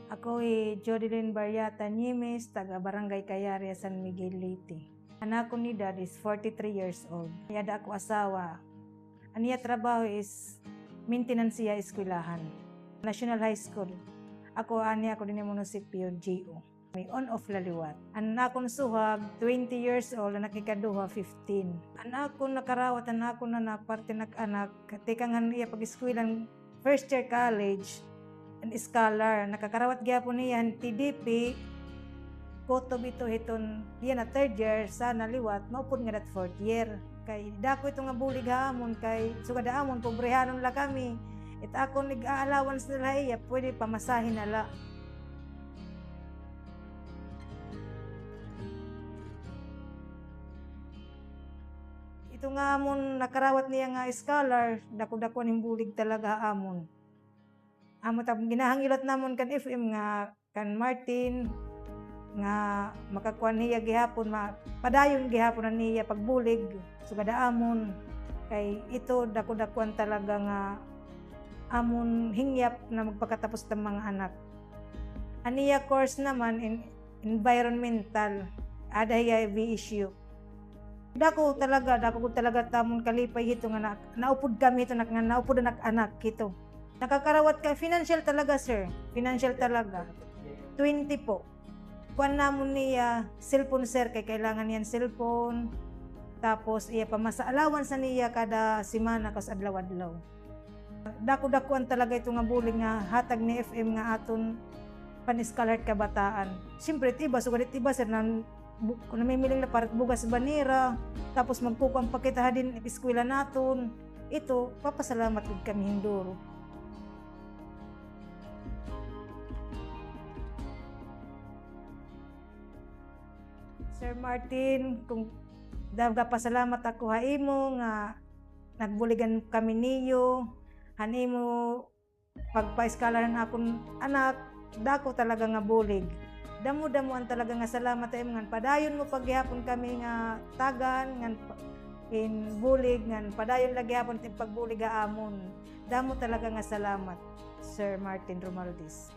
Ako Jodeline Barriata Niemes, taga Barangay Cayaria, San Miguel, Leyte. Anak ko ni Dad is 43 years old. Yada ako asawa. Aniya trabaho is maintenance siya eskwelahan. National High School. Ako din yung munisipyo, GO. May on-off laliwat. Anak ko suhag, 20 years old, anak ikaduha, 15. Anak ko nakarawat, anak ko na naparte anak. Tekangan iya pag-eskwelan, first year college, and scholar. Nakakarawat gyapon niyan, TDP, kotob ito hiton, yan na third year, sa naliwat, maupod nga dat fourth year. Kay dako ito nga bulig hamon, kay sugada amon, pobrehanon la kami. It ako nag-allowance nila iya, pwede pamasahin nala. Ito nga amon nakarawat niya nga scholar, dako-dako ning bulig talaga amon. Amo tapong ginahangilot namon kan FM nga kan Martin nga makakuan niya gihapon, padayon gihapon niya pagbulig sugada amon. Kay ito dako-dakuan talaga nga amon hingyap na magpakatapos ng mga anak. Aniya course naman in environmental, ada hiya issue. Dako talaga tamon kalipay hito nga naupod kami hito nga naupod anak hito. Nakakarawat ka financial talaga, sir. Financial talaga. 20 po. Kuan namon niya cellphone, sir, kay kailangan niyan cellphone. Tapos iya pamasa allowance niya kada semana kas adlaw-adlaw. Dako-dakuan talaga ito nga bulig nga hatag ni FM nga aton pan-scholar kabataan. Siyempre tiba sugadit tiba, sir, kung namimiling na parat bugas banera, tapos magkukuang pakita din eskwela naton. Ito, papasalamat gid kami hinduro. Sir Martin, kung pasalamat ako haimo nga nagbuligan kami niyo, hanimo pagpa-eskalaran akong anak, dako talaga nga bulig. Damo-damuan talaga nga salamat ay mga padayon mo paghihapon kami nga tagan nga in bulig nga padayon lagi hapon tin pagbulig amon. Damo talaga nga salamat, Sir Martin Romualdez.